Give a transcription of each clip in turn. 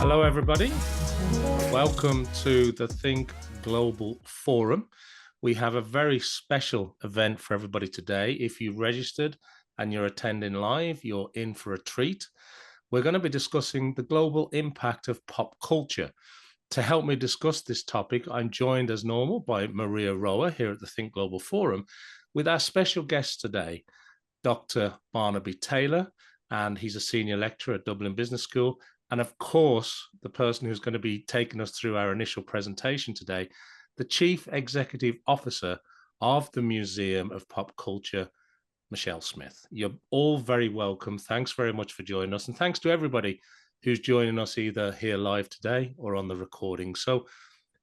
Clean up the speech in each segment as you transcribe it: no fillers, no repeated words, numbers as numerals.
Hello, everybody. Welcome to the Think Global Forum. We have a very special event for everybody today. If you registered and you're attending live, you're in for a treat. We're going to be discussing the global impact of pop culture. To help me discuss this topic, I'm joined as normal by María Roa here at the Think Global Forum with our special guest today, Dr. Barnaby Taylor, and he's a senior lecturer at Dublin Business School. And of course, the person who's going to be taking us through our initial presentation today, the Chief Executive Officer of the Museum of Pop Culture, Michele Smith. You're all very welcome. Thanks very much for joining us. And thanks to everybody who's joining us either here live today or on the recording. So,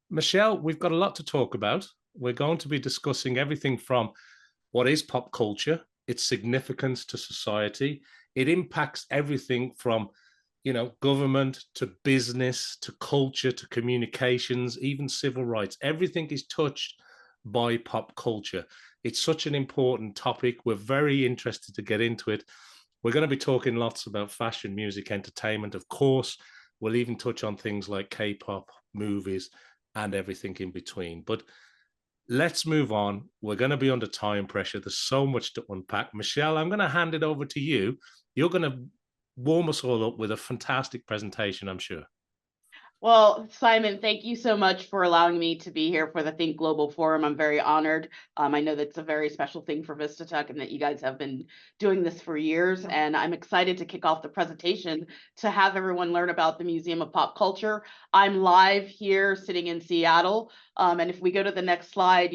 Michele, we've got a lot to talk about. We're going to be discussing everything from what is pop culture, its significance to society. It impacts everything from government to business to culture to communications, even civil rights. Everything is touched by pop culture. It's such an important topic. We're very interested to get into it. We're going to be talking lots about fashion, music, entertainment. Of course, we'll even touch on things like K-pop, movies, and everything in between. But let's move on. We're going to be under time pressure. There's so much to unpack. Michele, I'm going to hand it over to you. You're going to warm us all up with a fantastic presentation, I'm sure. Well, Simon, thank you so much for allowing me to be here for the Think Global Forum. I'm very honored. I know that's a very special thing for VistaTech and that you guys have been doing this for years. And I'm excited to kick off the presentation to have everyone learn about the Museum of Pop Culture. I'm live here sitting in Seattle. And if we go to the next slide,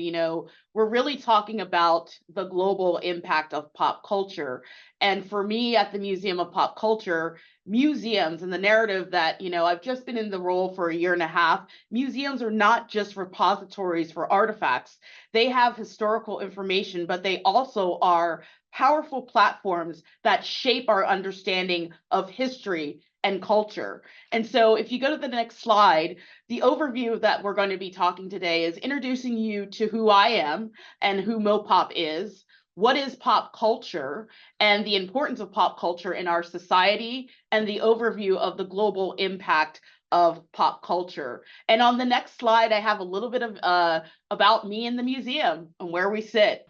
we're really talking about the global impact of pop culture. And for me at the Museum of Pop Culture, museums and the narrative that, I've just been in the role for a year and a half. Museums are not just repositories for artifacts. They have historical information, but they also are powerful platforms that shape our understanding of history and culture. And so if you go to the next slide, the overview that we're going to be talking today is introducing you to who I am and who MoPop is. What is pop culture and the importance of pop culture in our society, and the overview of the global impact of pop culture. And on the next slide, I have a little bit of about me in the museum and where we sit.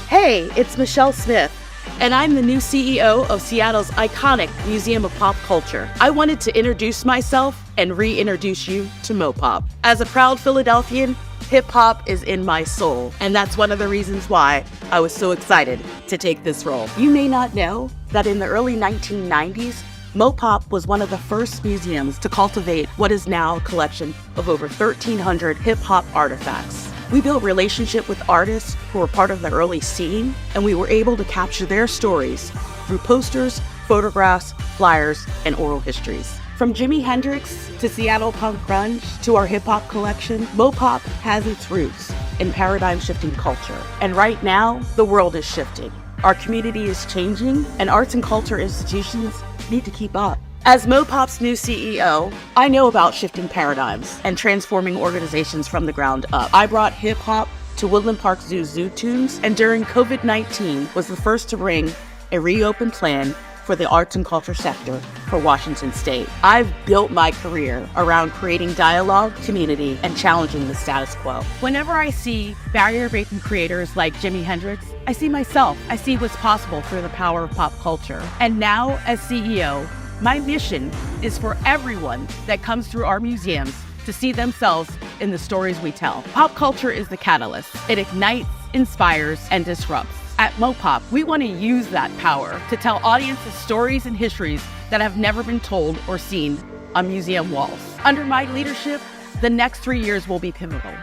Hey, it's Michele Smith, and I'm the new CEO of Seattle's iconic Museum of Pop Culture. I wanted to introduce myself and reintroduce you to MoPop. As a proud Philadelphian, hip-hop is in my soul, and that's one of the reasons why I was so excited to take this role. You may not know that in the early 1990s, MoPop was one of the first museums to cultivate what is now a collection of over 1,300 hip-hop artifacts. We built relationship with artists who were part of the early scene, and we were able to capture their stories through posters, photographs, flyers, and oral histories. From Jimi Hendrix to Seattle punk grunge to our hip-hop collection, MoPop has its roots in paradigm-shifting culture. And right now, the world is shifting. Our community is changing, and arts and culture institutions need to keep up. As MoPop's new CEO, I know about shifting paradigms and transforming organizations from the ground up. I brought hip-hop to Woodland Park Zoo's Zoo Tunes, and during COVID-19 was the first to bring a reopened plan for the arts and culture sector for Washington State. I've built my career around creating dialogue, community, and challenging the status quo. Whenever I see barrier-breaking creators like Jimi Hendrix, I see myself. I see what's possible through the power of pop culture. And now, as CEO, my mission is for everyone that comes through our museums to see themselves in the stories we tell. Pop culture is the catalyst. It ignites, inspires, and disrupts. At MoPop, we want to use that power to tell audiences stories and histories that have never been told or seen on museum walls. Under my leadership, the next 3 years will be pivotal.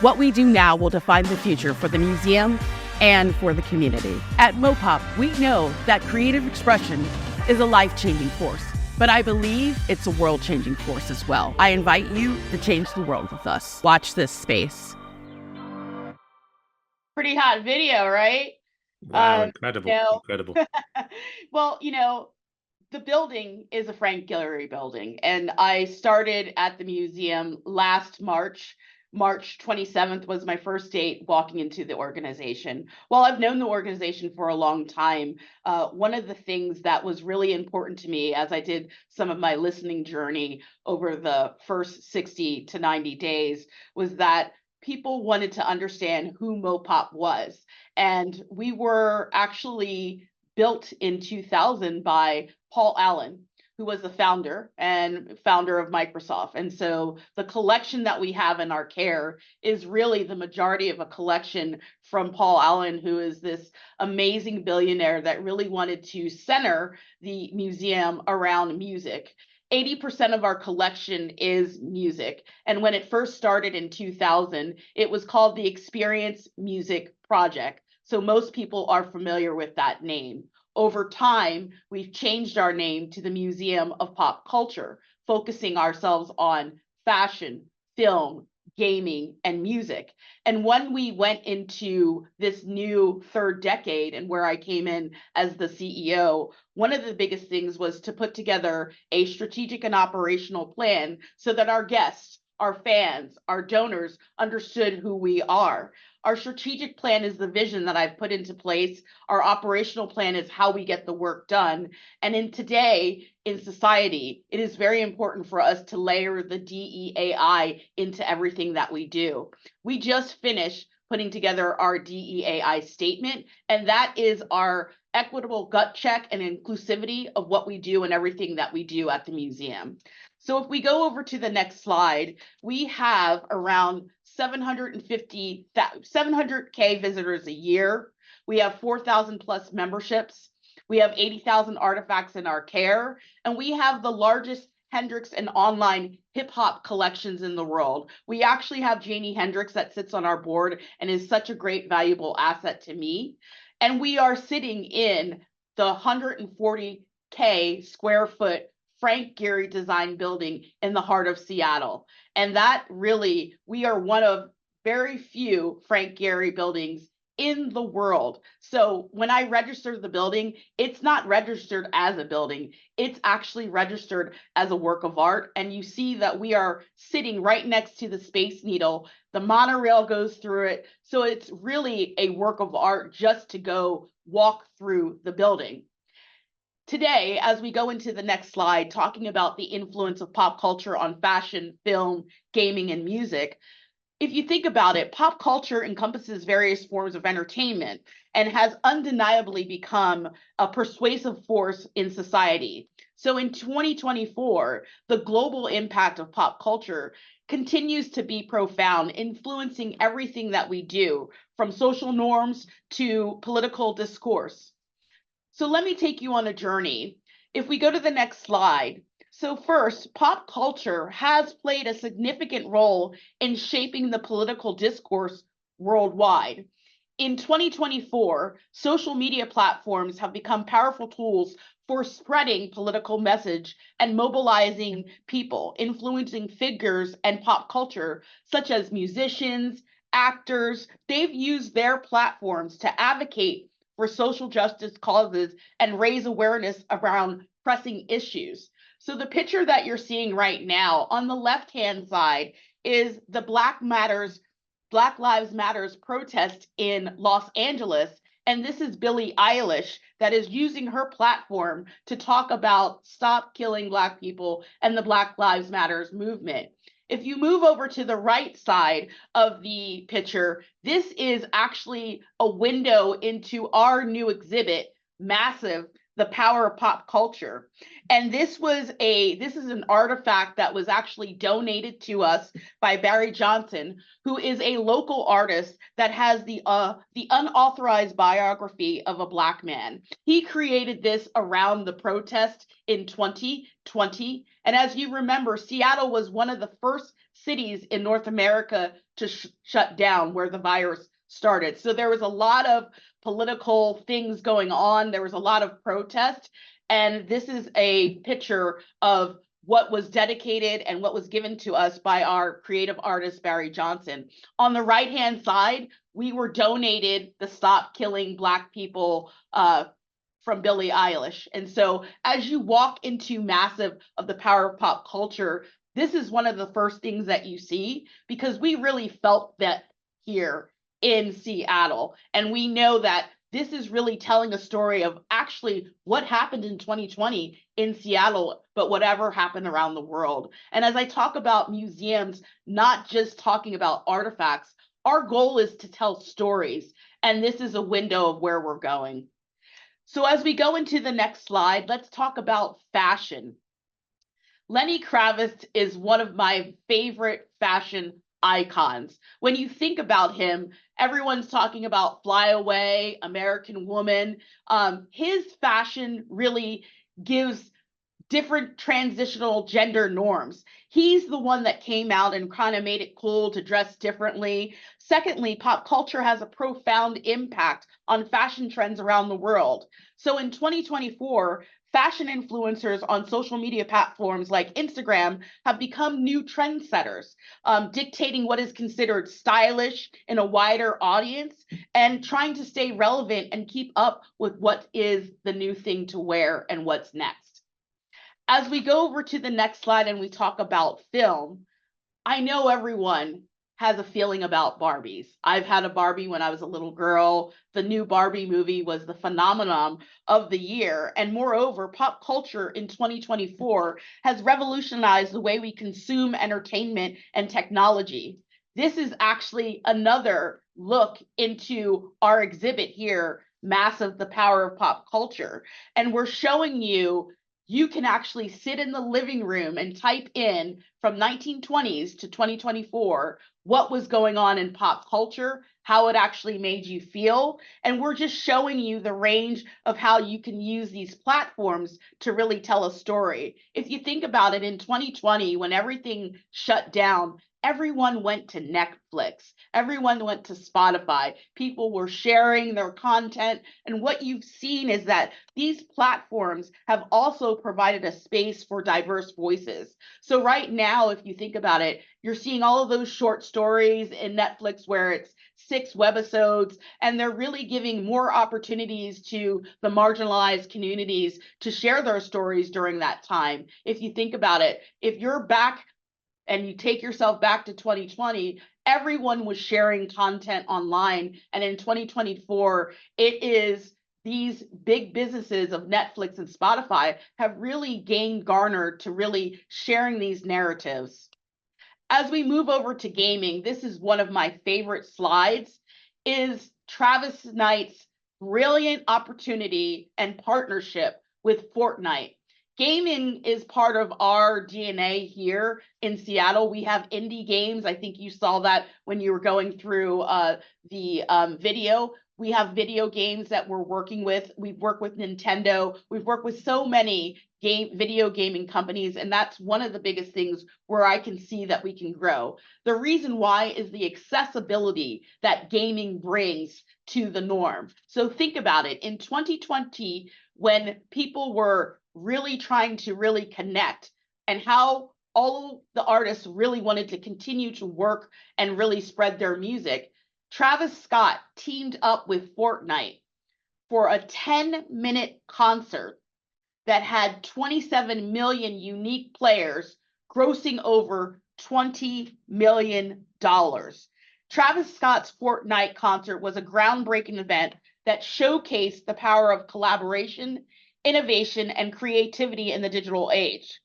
What we do now will define the future for the museum and for the community. At MoPop, we know that creative expression is a life-changing force, but I believe it's a world-changing force as well. I invite you to change the world with us. Watch this space. Pretty hot video, right? Wow, incredible, incredible. Well, the building is a Frank Guillory building, and I started at the museum last March March 27th was my first date walking into the organization. While I've known the organization for a long time, one of the things that was really important to me as I did some of my listening journey over the first 60 to 90 days was that people wanted to understand who MoPop was. And we were actually built in 2000 by Paul Allen, who was the founder of Microsoft. And so the collection that we have in our care is really the majority of a collection from Paul Allen, who is this amazing billionaire that really wanted to center the museum around music. 80% of our collection is music. And when it first started in 2000, it was called the Experience Music Project. So most people are familiar with that name. Over time, we've changed our name to the Museum of Pop Culture, focusing ourselves on fashion, film, gaming, and music. And when we went into this new third decade and where I came in as the CEO, one of the biggest things was to put together a strategic and operational plan so that our guests, our fans, our donors understood who we are. Our strategic plan is the vision that I've put into place. Our operational plan is how we get the work done. And in today, in society, it is very important for us to layer the DEAI into everything that we do. We just finished putting together our DEAI statement, and that is our equitable gut check and inclusivity of what we do and everything that we do at the museum. So if we go over to the next slide, we have around 700K visitors a year. We have 4,000 plus memberships. We have 80,000 artifacts in our care, and we have the largest Hendrix and online hip hop collections in the world. We actually have Janie Hendrix that sits on our board and is such a great, valuable asset to me. And we are sitting in the 140K square foot Frank Gehry design building in the heart of Seattle. And that really, we are one of very few Frank Gehry buildings in the world. So when I register the building, it's not registered as a building. It's actually registered as a work of art. And you see that we are sitting right next to the Space Needle. The monorail goes through it. So it's really a work of art just to go walk through the building. Today, as we go into the next slide, talking about the influence of pop culture on fashion, film, gaming, and music, if you think about it, pop culture encompasses various forms of entertainment and has undeniably become a persuasive force in society. So in 2024, the global impact of pop culture continues to be profound, influencing everything that we do, from social norms to political discourse. So let me take you on a journey. If we go to the next slide. So first, pop culture has played a significant role in shaping the political discourse worldwide. In 2024, social media platforms have become powerful tools for spreading political message and mobilizing people, influencing figures and pop culture, such as musicians, actors. They've used their platforms to advocate for social justice causes and raise awareness around pressing issues. So the picture that you're seeing right now on the left-hand side is the Black Lives Matters protest in Los Angeles. And this is Billie Eilish that is using her platform to talk about stop killing Black people and the Black Lives Matters movement. If you move over to the right side of the picture, this is actually a window into our new exhibit, Massive, the Power of Pop Culture. And this is an artifact that was actually donated to us by Barry Johnson, who is a local artist that has the unauthorized biography of a Black man. He created this around the protest in 2020. And as you remember, Seattle was one of the first cities in North America to shut down where the virus started. So there was a lot of political things going on. There was a lot of protest. And this is a picture of what was dedicated and what was given to us by our creative artist, Barry Johnson. On the right-hand side, we were donated the Stop Killing Black People from Billie Eilish. And so as you walk into Massive of the Power of Pop Culture, this is one of the first things that you see, because we really felt that here in Seattle. And we know that this is really telling a story of actually what happened in 2020 in Seattle, but whatever happened around the world. And as I talk about museums, not just talking about artifacts, our goal is to tell stories. And this is a window of where we're going. So as we go into the next slide, let's talk about fashion. Lenny Kravitz is one of my favorite fashion icons. When you think about him, everyone's talking about Fly Away, American Woman. His fashion really gives different transitional gender norms. He's the one that came out and kind of made it cool to dress differently. Secondly, pop culture has a profound impact on fashion trends around the world. So in 2024, fashion influencers on social media platforms like Instagram have become new trendsetters, dictating what is considered stylish in a wider audience and trying to stay relevant and keep up with what is the new thing to wear and what's next. As we go over to the next slide and we talk about film, I know everyone has a feeling about Barbies. I've had a Barbie when I was a little girl. The new Barbie movie was the phenomenon of the year. And moreover, pop culture in 2024 has revolutionized the way we consume entertainment and technology. This is actually another look into our exhibit here, Massive, the Power of Pop Culture. And we're showing you can actually sit in the living room and type in from 1920s to 2024 what was going on in pop culture, how it actually made you feel. And we're just showing you the range of how you can use these platforms to really tell a story. If you think about it, in 2020, when everything shut down, everyone went to Netflix. Everyone went to Spotify. People were sharing their content. And what you've seen is that these platforms have also provided a space for diverse voices. So right now, if you think about it, you're seeing all of those short stories in Netflix where it's 6 webisodes, and they're really giving more opportunities to the marginalized communities to share their stories during that time. If you think about it, if you're back and you take yourself back to 2020, everyone was sharing content online. And in 2024, it is these big businesses of Netflix and Spotify have really garnered to really sharing these narratives. As we move over to gaming, this is one of my favorite slides, is Travis Knight's brilliant opportunity and partnership with Fortnite. Gaming is part of our DNA here in Seattle. We have indie games. I think you saw that when you were going through the video. We have video games that we're working with. We've worked with Nintendo. We've worked with so many video gaming companies, and that's one of the biggest things where I can see that we can grow. The reason why is the accessibility that gaming brings to the norm. So think about it. In 2020, when people were really trying to really connect, and how all the artists really wanted to continue to work and really spread their music, Travis Scott teamed up with Fortnite for a 10-minute concert that had 27 million unique players, grossing over $20 million. Travis Scott's Fortnite concert was a groundbreaking event that showcased the power of collaboration, innovation, and creativity in the digital age.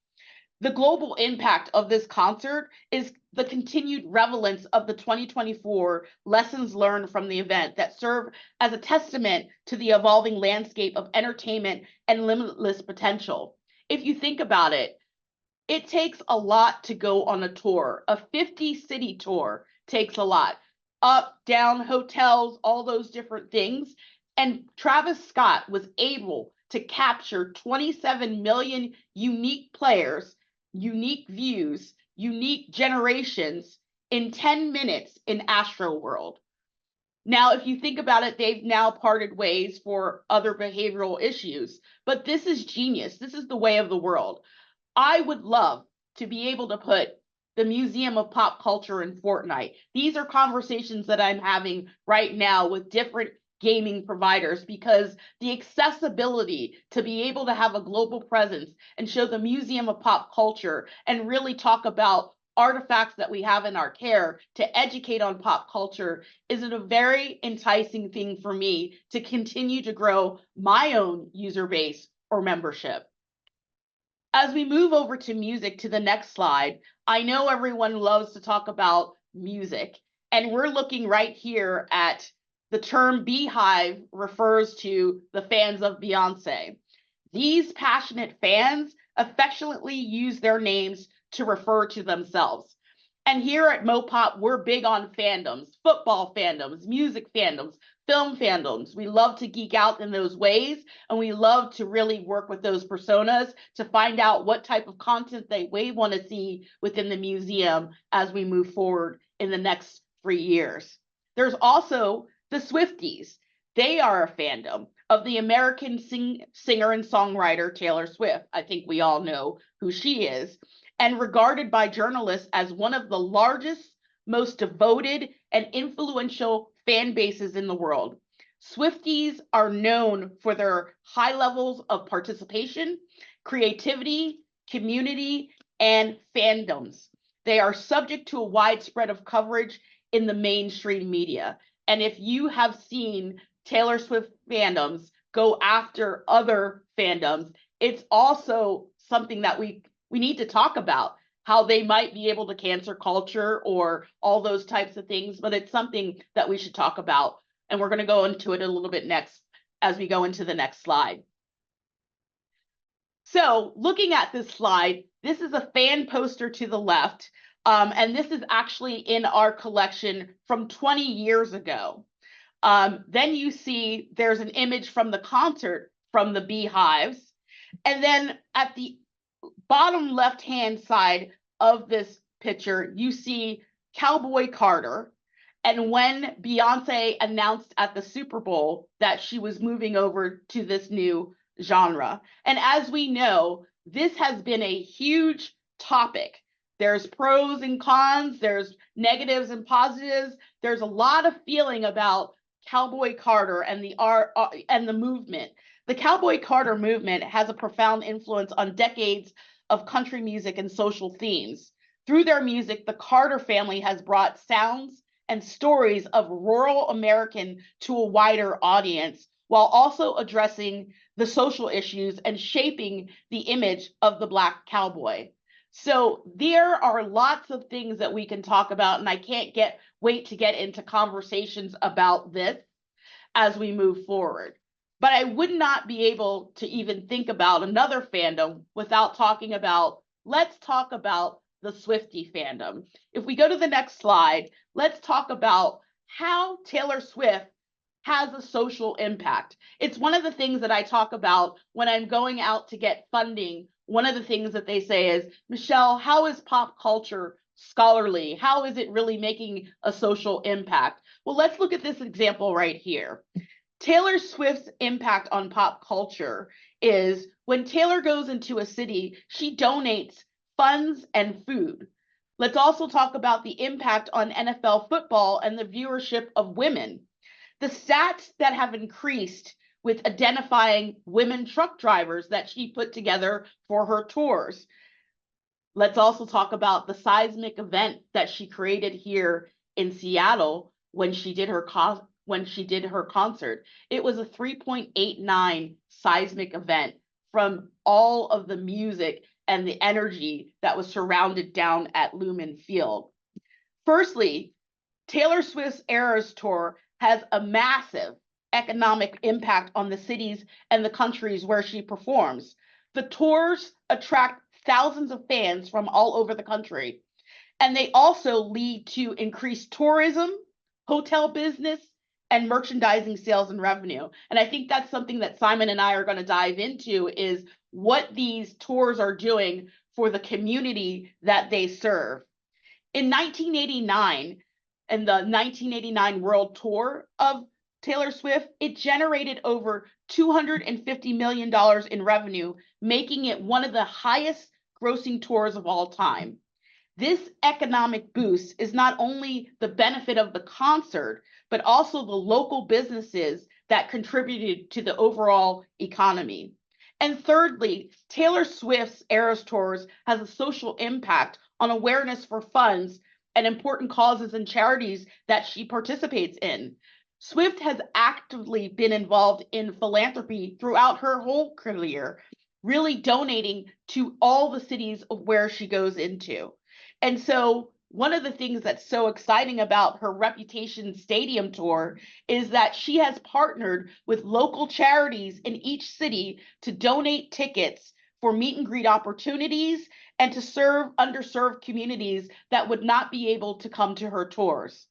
The global impact of this concert is the continued relevance of the 2024 lessons learned from the event that serve as a testament to the evolving landscape of entertainment and limitless potential. If you think about it, it takes a lot to go on a tour. A 50-city tour takes a lot. Up, down, hotels, all those different things. And Travis Scott was able to capture 27 million unique players, unique views, unique generations in 10 minutes in Astroworld. Now, if you think about it, they've now parted ways for other behavioral issues, but this is genius. This is the way of the world. I would love to be able to put the Museum of Pop Culture in Fortnite. These are conversations that I'm having right now with different gaming providers, because the accessibility to be able to have a global presence and show the Museum of Pop Culture and really talk about artifacts that we have in our care to educate on pop culture is a very enticing thing for me to continue to grow my own user base or membership. As we move over to music to the next slide, I know everyone loves to talk about music, and we're looking right here at the term Beehive refers to the fans of Beyonce. These passionate fans affectionately use their names to refer to themselves. And here at MoPop, we're big on fandoms, football fandoms, music fandoms, film fandoms. We love to geek out in those ways, and we love to really work with those personas to find out what type of content they want to see within the museum as we move forward in the next 3 years. There's also the Swifties. They are a fandom of the American singer and songwriter Taylor Swift. I think we all know who she is, and regarded by journalists as one of the largest, most devoted, and influential fan bases in the world. Swifties are known for their high levels of participation, creativity, community, and fandoms. They are subject to a widespread of coverage in the mainstream media. And if you have seen Taylor Swift fandoms go after other fandoms, it's also something that we need to talk about, how they might be able to cancel culture or all those types of things, but it's something that we should talk about. And we're going to go into it a little bit next as we go into the next slide. So looking at this slide, this is a fan poster to the left, and this is actually in our collection from 20 years ago. Then you see there's an image from the concert from the Beehives. And then at the bottom left-hand side of this picture, you see Cowboy Carter. And when Beyonce announced at the Super Bowl that she was moving over to this new genre. And as we know, this has been a huge topic. There's pros and cons, there's negatives and positives. There's a lot of feeling about Cowboy Carter and the art and the movement. The Cowboy Carter movement has a profound influence on decades of country music and social themes. Through their music, the Carter family has brought sounds and stories of rural American to a wider audience, while also addressing the social issues and shaping the image of the Black cowboy. So there are lots of things that we can talk about, and I can't wait to get into conversations about this as we move forward. But I would not be able to even think about another fandom without talking about, let's talk about the Swiftie fandom. If we go to the next slide, let's talk about how Taylor Swift has a social impact. It's one of the things that I talk about when I'm going out to get funding. One of the things that they say is, Michele, how is pop culture scholarly? How is it really making a social impact? Well, let's look at this example right here. Taylor Swift's impact on pop culture is when Taylor goes into a city, she donates funds and food. Let's also talk about the impact on NFL football and the viewership of women. The stats that have increased with identifying women truck drivers that she put together for her tours. Let's also talk about the seismic event that she created here in Seattle when she did her concert. It was a 3.89 seismic event from all of the music and the energy that was surrounded down at Lumen Field. Firstly, Taylor Swift's Eras Tour has a massive economic impact on the cities and the countries where she performs. The tours attract thousands of fans from all over the country, and they also lead to increased tourism, hotel business, and merchandising sales and revenue. And I think that's something that Simon and I are going to dive into, is what these tours are doing for the community that they serve. In 1989, in the 1989 World Tour of Taylor Swift, it generated over $250 million in revenue, making it one of the highest grossing tours of all time. This economic boost is not only the benefit of the concert, but also the local businesses that contributed to the overall economy. And thirdly, Taylor Swift's Eras Tours has a social impact on awareness for funds and important causes and charities that she participates in. Swift has actively been involved in philanthropy throughout her whole career, really donating to all the cities of where she goes into. And so one of the things that's so exciting about her Reputation Stadium tour is that she has partnered with local charities in each city to donate tickets for meet and greet opportunities and to serve underserved communities that would not be able to come to her tours.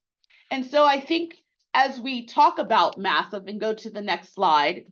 And so I think as we talk about Massive and go to the next slide,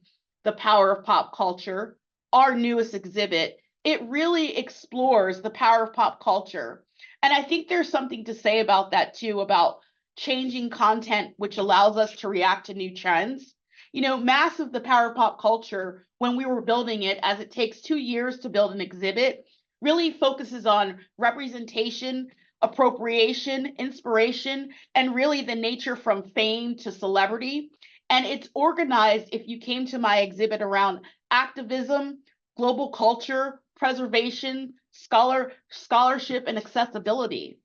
the power of pop culture, our newest exhibit, it really explores the power of pop culture. And I think there's something to say about that too, about changing content, which allows us to react to new trends. You know, Massive, the power of pop culture, when we were building it, as it takes 2 years to build an exhibit, really focuses on representation, appropriation, inspiration, and really the nature from fame to celebrity. And it's organized, if you came to my exhibit, around activism, global culture, preservation, scholarship, and accessibility.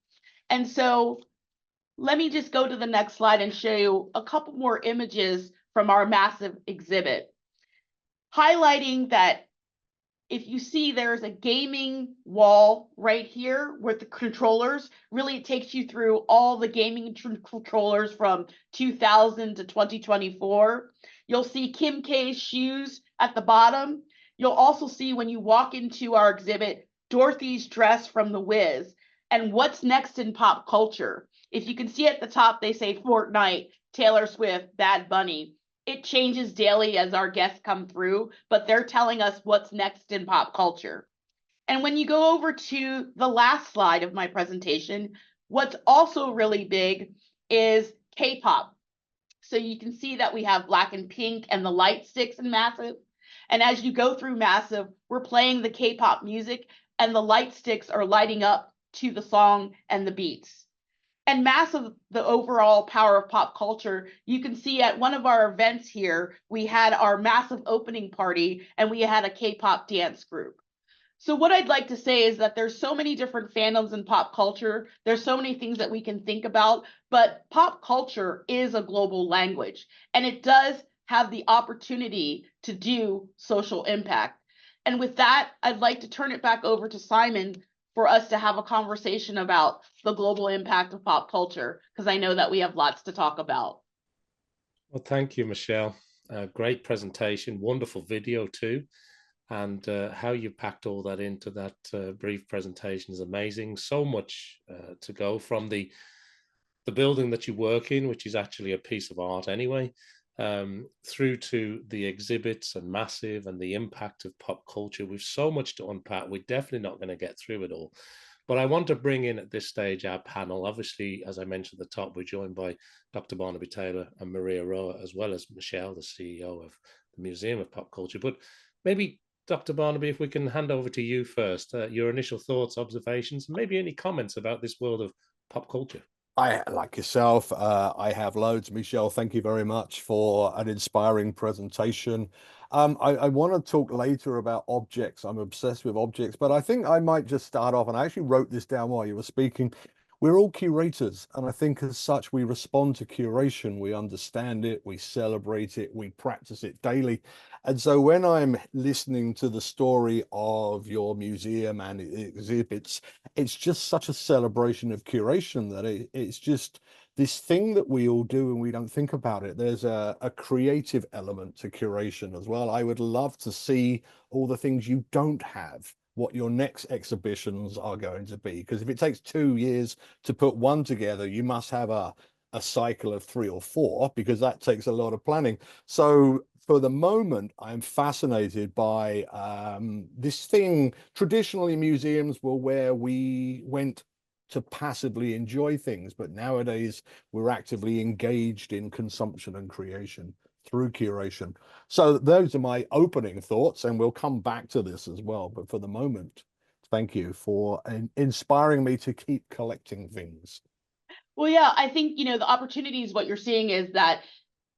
And so let me just go to the next slide and show you a couple more images from our Massive exhibit, highlighting that if you see there's a gaming wall right here with the controllers, really it takes you through all the gaming controllers from 2000 to 2024. You'll see Kim K's shoes at the bottom. You'll also see when you walk into our exhibit, Dorothy's dress from The Wiz, and what's next in pop culture. If you can see at the top, they say Fortnite, Taylor Swift, Bad Bunny. It changes daily as our guests come through, but they're telling us what's next in pop culture. And when you go over to the last slide of my presentation, what's also really big is K-pop. So you can see that we have Black and Pink and the light sticks in Massive. And as you go through Massive, we're playing the K-pop music and the light sticks are lighting up to the song and the beats. And Massive, the overall power of pop culture, you can see at one of our events here, we had our Massive opening party and we had a K-pop dance group. So what I'd like to say is that there's so many different fandoms in pop culture. There's so many things that we can think about, but pop culture is a global language and it does have the opportunity to do social impact. And with that, I'd like to turn it back over to Simon for us to have a conversation about the global impact of pop culture, because I know that we have lots to talk about. Well, thank you, Michelle. Great presentation, wonderful video too. And how you packed all that into that brief presentation is amazing. So much to go from the building that you work in, which is actually a piece of art anyway, through to the exhibits and Massive and the impact of pop culture. We've so much to unpack. We're definitely not going to get through it all. But I want to bring in at this stage our panel. Obviously, as I mentioned at the top, we're joined by Dr. Barnaby Taylor and María Roa, as well as Michelle, the CEO of the Museum of Pop Culture. But maybe, Dr. Barnaby, if we can hand over to you first, your initial thoughts, observations, and maybe any comments about this world of pop culture. I, like yourself, I have loads. Michelle, thank you very much for an inspiring presentation. I want to talk later about objects. I'm obsessed with objects, but I think I might just start off, and I actually wrote this down while you were speaking. We're all curators, and I think as such, we respond to curation. We understand it, we celebrate it, we practice it daily. And so when I'm listening to the story of your museum and exhibits, it's just such a celebration of curation that it's just this thing that we all do and we don't think about it. There's a creative element to curation as well. I would love to see all the things you don't have, what your next exhibitions are going to be. Because if it takes 2 years to put one together, you must have a cycle of 3 or 4, because that takes a lot of planning. So for the moment, I'm fascinated by this thing. Traditionally, museums were where we went to passively enjoy things, but nowadays we're actively engaged in consumption and creation through curation. So those are my opening thoughts, and we'll come back to this as well. But for the moment, thank you for inspiring me to keep collecting things. Well, yeah, I think, the opportunities, what you're seeing is that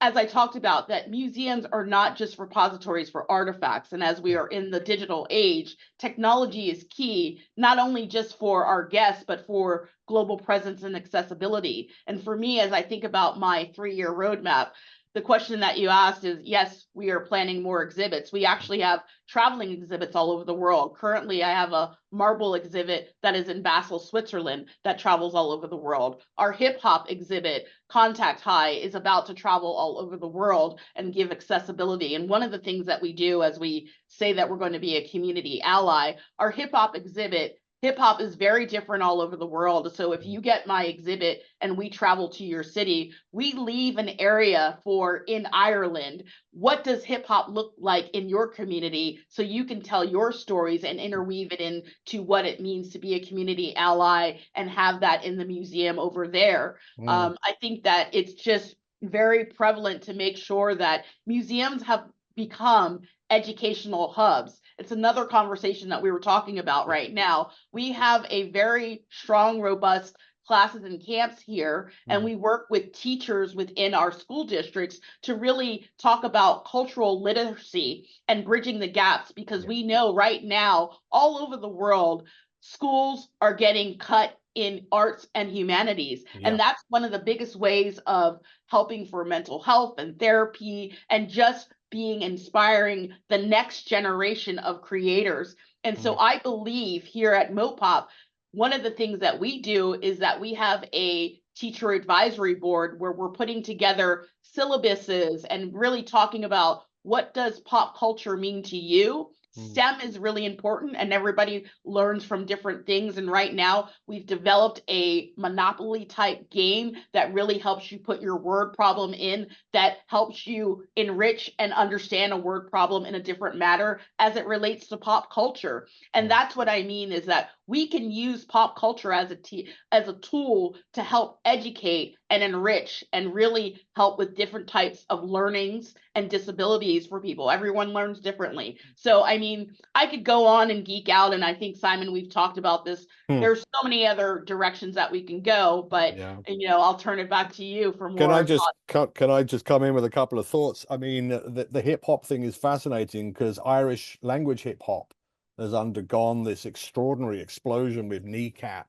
as I talked about, that museums are not just repositories for artifacts. And as we are in the digital age, technology is key, not only just for our guests, but for global presence and accessibility. And for me, as I think about my 3-year roadmap, the question that you asked is, yes, we are planning more exhibits. We actually have traveling exhibits all over the world. Currently, I have a marble exhibit that is in Basel, Switzerland, that travels all over the world. Our hip hop exhibit, Contact High, is about to travel all over the world and give accessibility. And one of the things that we do as we say that we're going to be a community ally, our hip hop exhibit, hip hop is very different all over the world. So if you get my exhibit and we travel to your city, we leave an area for in Ireland. What does hip hop look like in your community? So you can tell your stories and interweave it into what it means to be a community ally and have that in the museum over there. I think that it's just very prevalent to make sure that museums have become educational hubs. It's another conversation that we were talking about right now. We have a very strong, robust classes and camps here, and we work with teachers within our school districts to really talk about cultural literacy and bridging the gaps, because we know right now, all over the world, schools are getting cut in arts and humanities. And that's one of the biggest ways of helping for mental health and therapy and just being inspiring the next generation of creators. And so I believe here at MoPop, one of the things that we do is that we have a teacher advisory board where we're putting together syllabuses and really talking about what does pop culture mean to you. STEM is really important, and everybody learns from different things. And right now we've developed a Monopoly type game that really helps you put your word problem in, that helps you enrich and understand a word problem in a different manner as it relates to pop culture. And that's what I mean, is that we can use pop culture as a tool to help educate and enrich and really help with different types of learnings and disabilities for people. Everyone learns differently. So, I mean, I could go on and geek out, and I think, Simon, we've talked about this. There's so many other directions that we can go, but I'll turn it back to you for more. Can I just come in with a couple of thoughts? I mean, the hip hop thing is fascinating because Irish language hip hop has undergone this extraordinary explosion with Kneecap.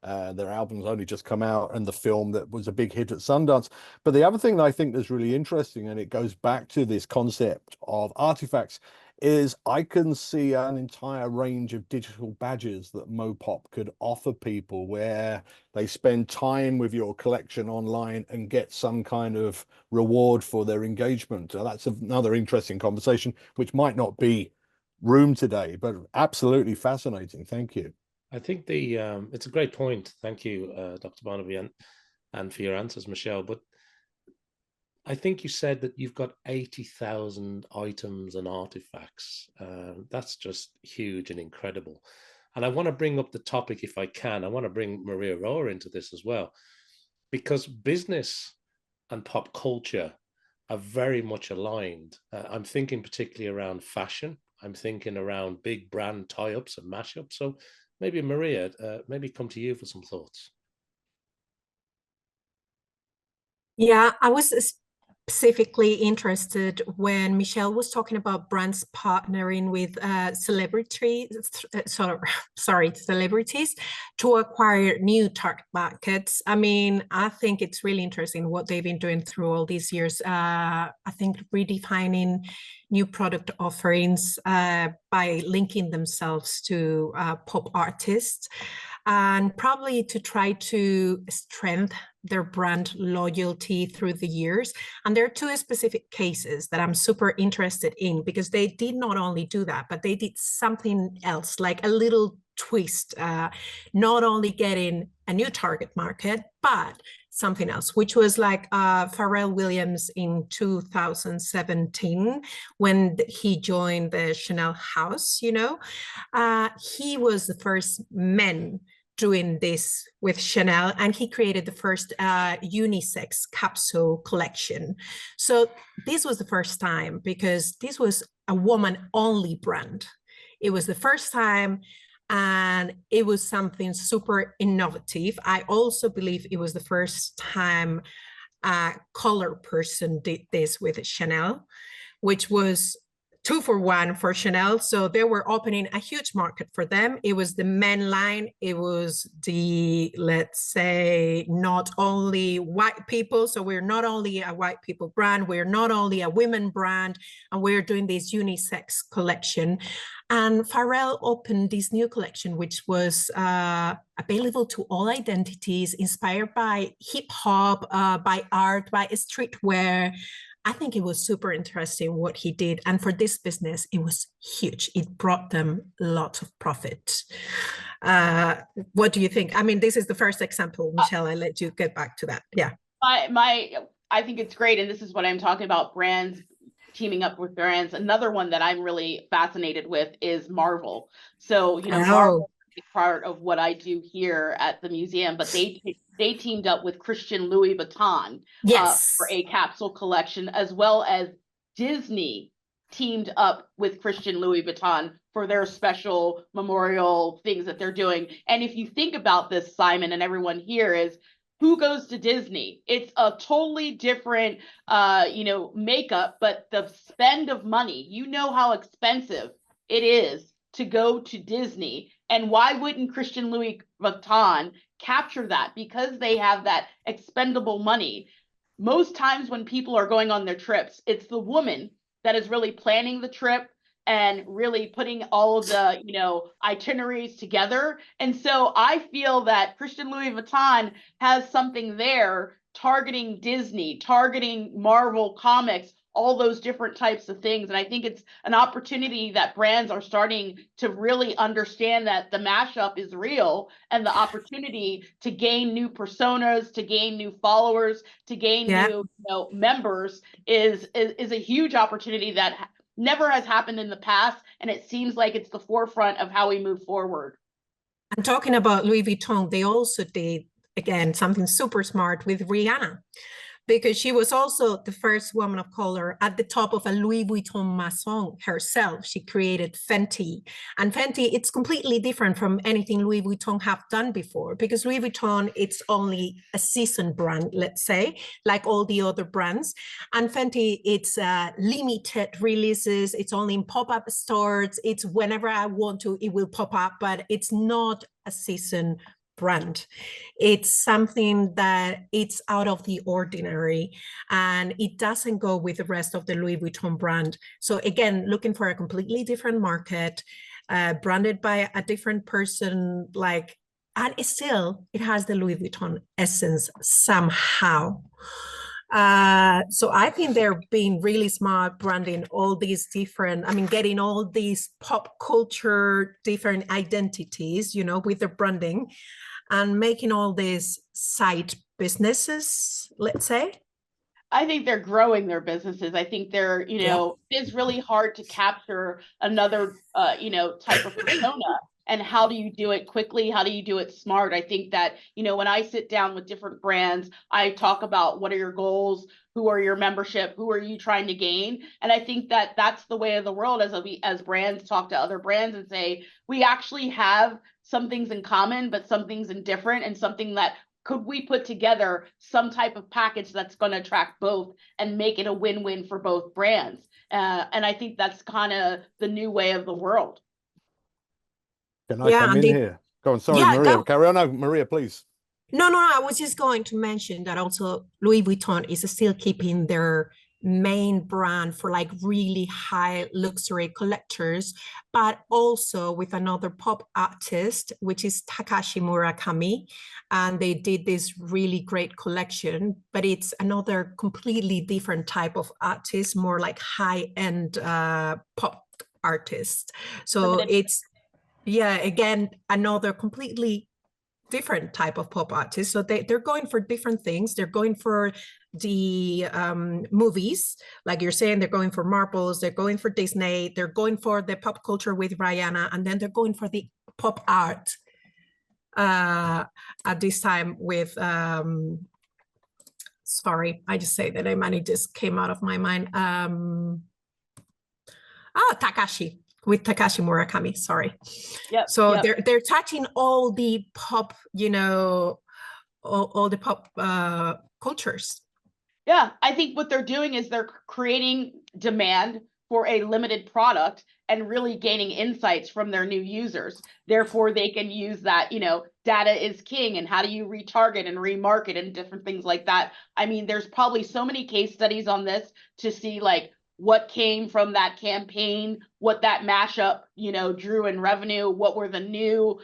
Their album's only just come out, and the film that was a big hit at Sundance. But the other thing that I think is really interesting, and it goes back to this concept of artifacts, is I can see an entire range of digital badges that MoPop could offer people, where they spend time with your collection online and get some kind of reward for their engagement. That's another interesting conversation, which might not be room today, but absolutely fascinating. Thank you. I think it's a great point. Thank you, Dr. Barnaby, and for your answers, Michele. But I think you said that you've got 80,000 items and artifacts. That's just huge and incredible. And I want to bring up the topic, if I can. I want to bring María Roa into this as well, because business and pop culture are very much aligned. I'm thinking particularly around fashion. I'm thinking around big brand tie-ups and mashups. So maybe María, maybe come to you for some thoughts. Yeah, I was specifically interested when Michele was talking about brands partnering with celebrities to acquire new target markets. I mean, I think it's really interesting what they've been doing through all these years. I think redefining new product offerings by linking themselves to pop artists, and probably to try to strengthen their brand loyalty through the years. And there are two specific cases that I'm super interested in, because they did not only do that, but they did something else, like a little twist, not only getting a new target market, but something else, which was like Pharrell Williams in 2017, when he joined the Chanel house, he was the first man doing this with Chanel, and he created the first unisex capsule collection. So this was the first time, because this was a woman-only brand. It was the first time, and it was something super innovative. I also believe it was the first time color person did this with Chanel, which was 2-for-1 for Chanel. So they were opening a huge market for them. It was the men line. It was the, let's say, not only white people. So we're not only a white people brand, we're not only a women brand, and we're doing this unisex collection. And Pharrell opened this new collection, which was available to all identities, inspired by hip hop, by art, by streetwear. I think it was super interesting what he did. And for this business, it was huge. It brought them lots of profit. What do you think? I mean, this is the first example. Michelle, I'll let you get back to that. Yeah. I think it's great. And this is what I'm talking about, brands teaming up with brands. Another one that I'm really fascinated with is Marvel. So, Marvel is part of what I do here at the museum, but they teamed up with Christian Louis Vuitton for a capsule collection, as well as Disney teamed up with Christian Louis Vuitton for their special memorial things that they're doing. And if you think about this, Simon, and everyone here, is who goes to Disney? It's a totally different, makeup, but the spend of money, how expensive it is to go to Disney. And why wouldn't Christian Louis Vuitton capture that? Because they have that expendable money. Most times when people are going on their trips, it's the woman that is really planning the trip and really putting all of the, itineraries together. And so I feel that Christian Louis Vuitton has something there targeting Disney, targeting Marvel Comics, all those different types of things. And I think it's an opportunity that brands are starting to really understand that the mashup is real, and the opportunity to gain new personas, to gain new followers, to gain new members is a huge opportunity that never has happened in the past. And it seems like it's the forefront of how we move forward. And talking about Louis Vuitton, they also did, again, something super smart with Rihanna, because she was also the first woman of color at the top of a Louis Vuitton Maison herself. She created Fenty. And Fenty, it's completely different from anything Louis Vuitton have done before, because Louis Vuitton, it's only a season brand, let's say, like all the other brands. And Fenty, it's limited releases. It's only in pop-up stores. It's whenever I want to, it will pop up, but it's not a season brand. It's something that it's out of the ordinary, and it doesn't go with the rest of the Louis Vuitton brand. So again, looking for a completely different market, branded by a different person, and it has the Louis Vuitton essence somehow. So I think they're being really smart, branding all these different, getting all these pop culture, different identities, with their branding, and making all these side businesses, let's say. I think they're growing their businesses. I think they're, it's really hard to capture another, type of persona. And how do you do it quickly? How do you do it smart? I think that, when I sit down with different brands, I talk about what are your goals? Who are your membership? Who are you trying to gain? And I think that that's the way of the world, as brands talk to other brands and say, we actually have some things in common, but some things in different, and something that could we put together some type of package that's going to attract both and make it a win-win for both brands. And I think that's kind of the new way of the world. Can I come in here? Go on. Sorry, Maria. Go. Carry on. No, Maria, please. No. I was just going to mention that also Louis Vuitton is still keeping their main brand for really high luxury collectors, but also with another pop artist, which is Takashi Murakami. And they did this really great collection, but it's another completely different type of artist, more like high-end pop artist. So it's, again, another completely different type of pop artist. So they're going for different things. They're going for the movies, like you're saying, they're going for Marvels, they're going for Disney, they're going for the pop culture with Rihanna, and then they're going for the pop art at this time with, sorry, I just say the name and it just came out of my mind. Takashi. With Takashi Murakami, sorry. So they're touching all the pop, all the pop cultures. Yeah, I think what they're doing is they're creating demand for a limited product and really gaining insights from their new users. Therefore, they can use that, data is king, and how do you retarget and remarket and different things like that. I mean, there's probably so many case studies on this to see like what came from that campaign, what that mashup, drew in revenue, what were the new,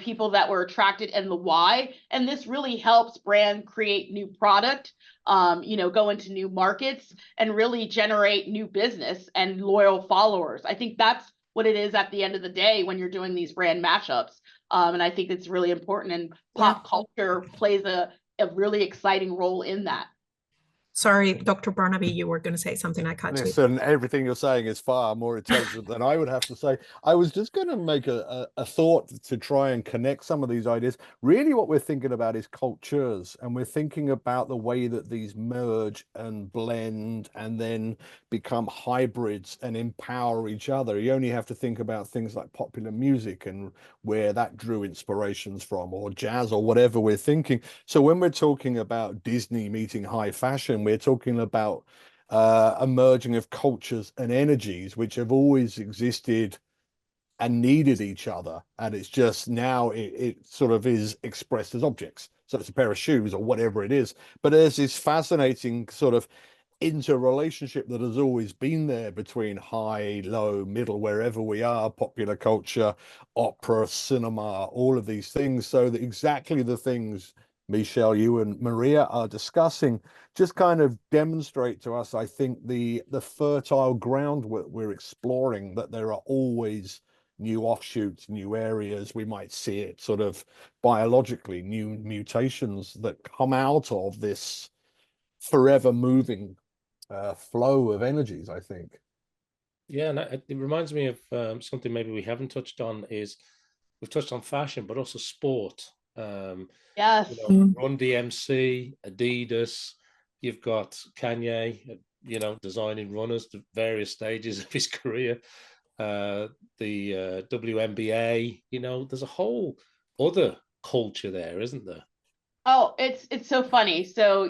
people that were attracted and the why. And this really helps brand create new product, go into new markets and really generate new business and loyal followers. I think that's what it is at the end of the day when you're doing these brand mashups. And I think it's really important, and pop culture plays a really exciting role in that. Sorry, Dr. Barnaby, you were going to say something. I cut you. Listen, everything you're saying is far more intelligent than I would have to say. I was just going to make a thought to try and connect some of these ideas. Really, what we're thinking about is cultures, and we're thinking about the way that these merge and blend and then become hybrids and empower each other. You only have to think about things like popular music and where that drew inspirations from, or jazz, or whatever we're thinking. So when we're talking about Disney meeting high fashion, we're talking about a merging of cultures and energies which have always existed and needed each other, and it's just now it sort of is expressed as objects. So it's a pair of shoes or whatever it is, but there's this fascinating sort of interrelationship that has always been there between high, low, middle, wherever we are, popular culture, opera, cinema, all of these things. So that exactly the things, Michele, you and Maria are discussing just kind of demonstrate to us, I think, the fertile ground we're exploring, that there are always new offshoots, new areas. We might see it sort of biologically, new mutations that come out of this forever moving flow of energies, I think. Yeah, and it reminds me of something maybe we haven't touched on. Is we've touched on fashion, but also sport. Yes. Run DMC, Adidas. You've got Kanye, designing runners to various stages of his career. The WNBA. There's a whole other culture there, isn't there? Oh, it's so funny. So,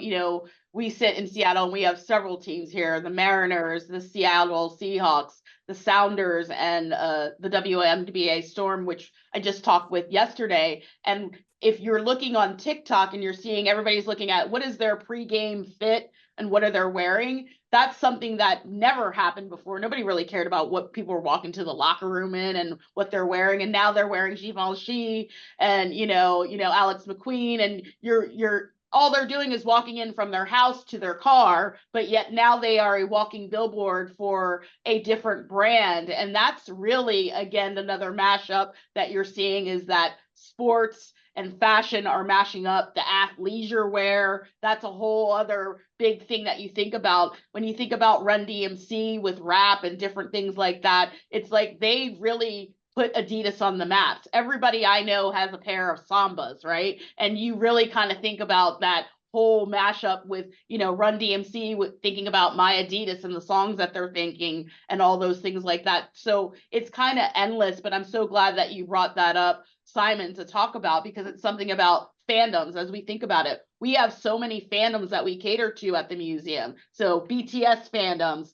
we sit in Seattle and we have several teams here, the Mariners, the Seattle Seahawks, the Sounders, and the WNBA Storm, which I just talked with yesterday. And if you're looking on TikTok and you're seeing everybody's looking at what is their pregame fit and what are they wearing, that's something that never happened before. Nobody really cared about what people were walking to the locker room in and what they're wearing. And now they're wearing Givenchy and, Alex McQueen, and you're all they're doing is walking in from their house to their car, but yet now they are a walking billboard for a different brand. And that's really, again, another mashup that you're seeing, is that sports and fashion are mashing up, the athleisure wear. That's a whole other big thing that you think about. When you think about Run DMC with rap and different things like that, it's like they really put Adidas on the maps. Everybody I know has a pair of Sambas, right? And you really kind of think about that whole mashup with, Run DMC, with thinking about my Adidas and the songs that they're thinking and all those things like that. So it's kind of endless, but I'm so glad that you brought that up, Simon, to talk about, because it's something about fandoms. As we think about it, we have so many fandoms that we cater to at the museum. So BTS fandoms,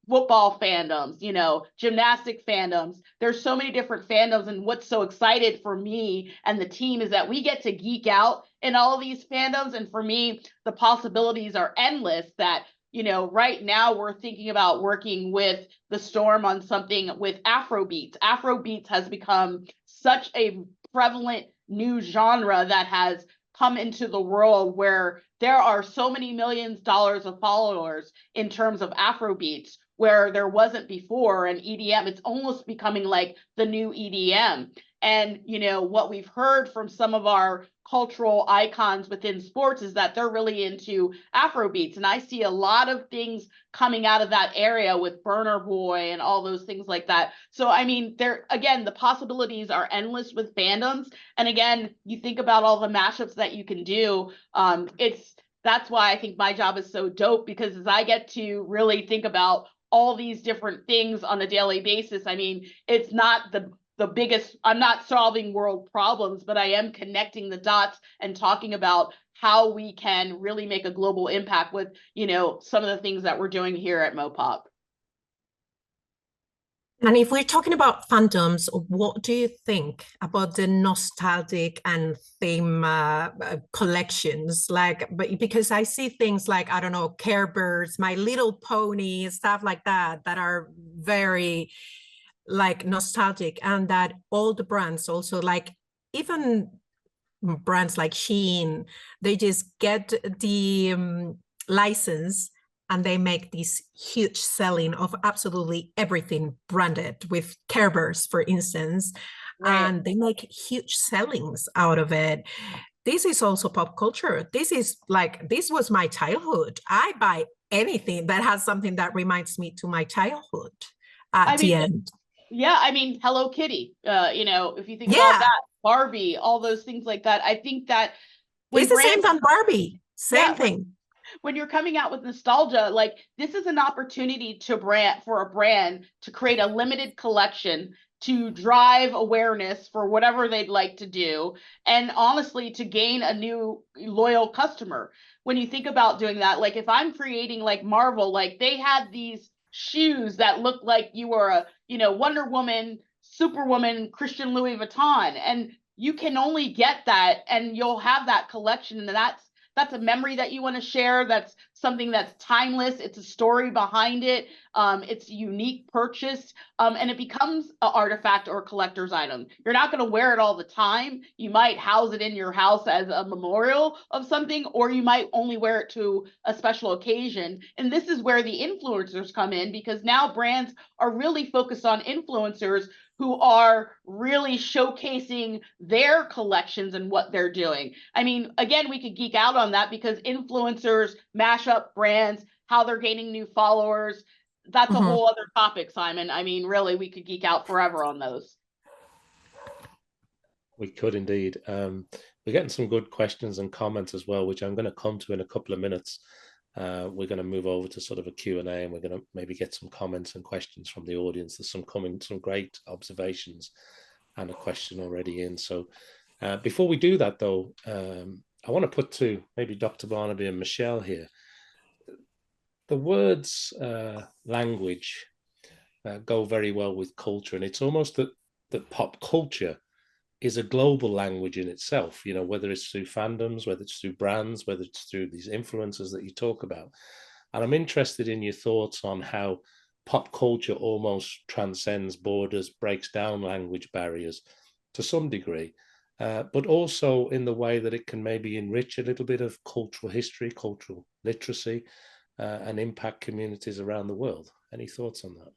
football fandoms, gymnastic fandoms. There's so many different fandoms. And what's so excited for me and the team is that we get to geek out in all of these fandoms. And for me, the possibilities are endless. That, right now we're thinking about working with the Storm on something with Afrobeats. Afrobeats has become such a prevalent new genre that has come into the world, where there are so many millions of dollars of followers in terms of Afrobeats, where there wasn't before. And EDM, it's almost becoming like the new EDM. And, what we've heard from some of our cultural icons within sports is that they're really into Afrobeats. And I see a lot of things coming out of that area with Burner Boy and all those things like that. So, I mean, again, the possibilities are endless with fandoms. And again, you think about all the mashups that you can do. That's why I think my job is so dope, because as I get to really think about all these different things on a daily basis, I mean, it's not the biggest, I'm not solving world problems, but I am connecting the dots and talking about how we can really make a global impact with, some of the things that we're doing here at MoPop. And if we're talking about fandoms, what do you think about the nostalgic and theme collections? But because I see things like, I don't know, Care Bears, My Little Pony, stuff like that are very nostalgic, and that all the brands also, even brands like Shein, they just get the license and they make this huge selling of absolutely everything branded with Care Bears, for instance, Right. and they make huge sellings out of it. This is also pop culture. This was my childhood. I buy anything that has something that reminds me to my childhood the end. Yeah, Hello Kitty, if you think about that, Barbie, all those things like that. I think that it's the same on Barbie. Same thing. When you're coming out with nostalgia, this is an opportunity for a brand to create a limited collection to drive awareness for whatever they'd like to do, and honestly to gain a new loyal customer. When you think about doing that, if I'm creating Marvel, they had these shoes that looked like you were a Wonder Woman, Superwoman, Christian Louis Vuitton, and you can only get that, and you'll have that collection, and that's a memory that you want to share. That's something that's timeless. It's a story behind it. It's a unique purchase, and it becomes an artifact or a collector's item. You're not going to wear it all the time. You might house it in your house as a memorial of something, or you might only wear it to a special occasion. And this is where the influencers come in, because now brands are really focused on influencers who are really showcasing their collections and what they're doing. Again, we could geek out on that because influencers mash up brands, how they're gaining new followers. That's a whole other topic, Simon. Really, we could geek out forever on those. We could indeed. We're getting some good questions and comments as well, which I'm going to come to in a couple of minutes. We're going to move over to sort of a Q&A, and we're going to maybe get some comments and questions from the audience. There's some great observations and a question already in. So before we do that, though, I want to put to maybe Dr. Barnaby and Michele here. The words language go very well with culture, and it's almost that pop culture is a global language in itself, whether it's through fandoms, whether it's through brands, whether it's through these influencers that you talk about. And I'm interested in your thoughts on how pop culture almost transcends borders, breaks down language barriers to some degree, but also in the way that it can maybe enrich a little bit of cultural history, cultural literacy, and impact communities around the world. Any thoughts on that?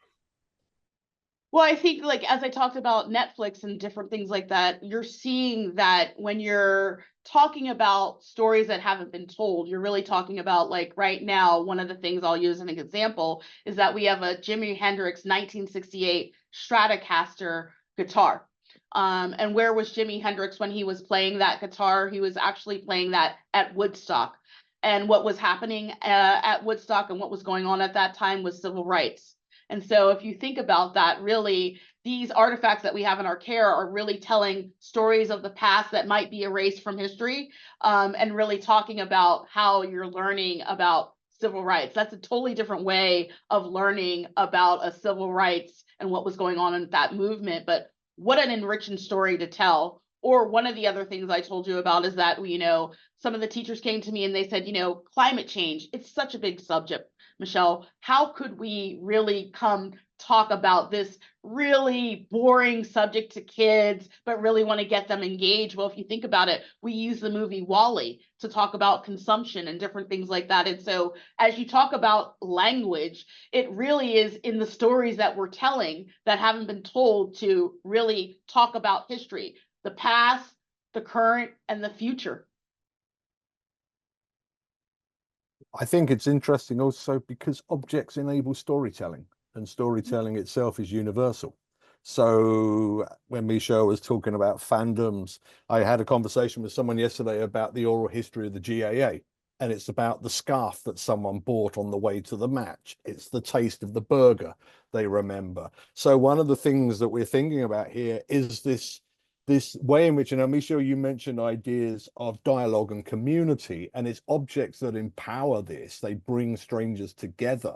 Well, I think as I talked about Netflix and different things like that, you're seeing that when you're talking about stories that haven't been told, you're really talking about right now, one of the things I'll use as an example is that we have a Jimi Hendrix 1968 Stratocaster guitar. And where was Jimi Hendrix when he was playing that guitar? He was actually playing that at Woodstock. And what was happening at Woodstock and what was going on at that time was civil rights. And so if you think about that, really, these artifacts that we have in our care are really telling stories of the past that might be erased from history, and really talking about how you're learning about civil rights. That's a totally different way of learning about a civil rights and what was going on in that movement. But what an enriching story to tell. Or one of the other things I told you about is that, some of the teachers came to me and they said, climate change, it's such a big subject, Michele. How could we really come talk about this really boring subject to kids, but really want to get them engaged? Well, if you think about it, we use the movie WALL-E to talk about consumption and different things like that. And so as you talk about language, it really is in the stories that we're telling that haven't been told to really talk about history, the past, the current, and the future. I think it's interesting also because objects enable storytelling, and storytelling itself is universal. So when Michele was talking about fandoms, I had a conversation with someone yesterday about the oral history of the GAA, and it's about the scarf that someone bought on the way to the match. It's the taste of the burger they remember. So one of the things that we're thinking about here is this this way in which, and Michele, you mentioned ideas of dialogue and community, and it's objects that empower this. They bring strangers together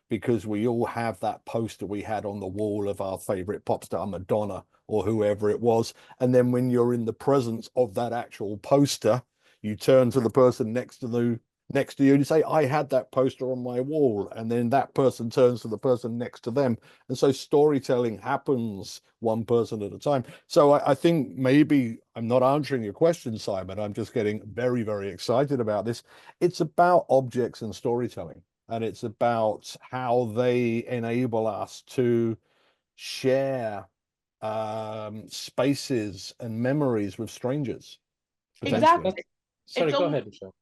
because we all have that poster we had on the wall of our favorite pop star, Madonna, or whoever it was. And then when you're in the presence of that actual poster, you turn to the person next to you and you say, I had that poster on my wall. And then that person turns to the person next to them. And so storytelling happens one person at a time. So I think maybe I'm not answering your question, Simon. I'm just getting very, very excited about this. It's about objects and storytelling, and it's about how they enable us to share spaces and memories with strangers. Exactly. Sorry, go ahead, Michele.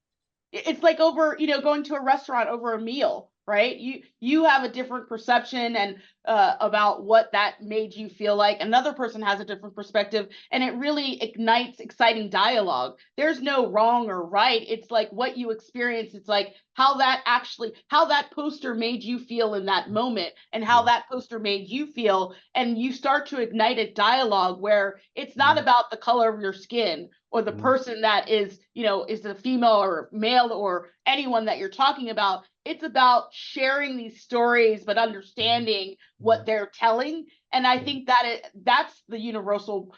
It's like over, going to a restaurant over a meal, right? You have a different perception and about what that made you feel like. Another person has a different perspective, and it really ignites exciting dialogue. There's no wrong or right. It's like what you experience. It's like how that poster made you feel in that moment, and how that poster made you feel. And you start to ignite a dialogue where it's not about the color of your skin or the person that is the female or male or anyone that you're talking about. It's about sharing these stories, but understanding what they're telling. And I think that's the universal,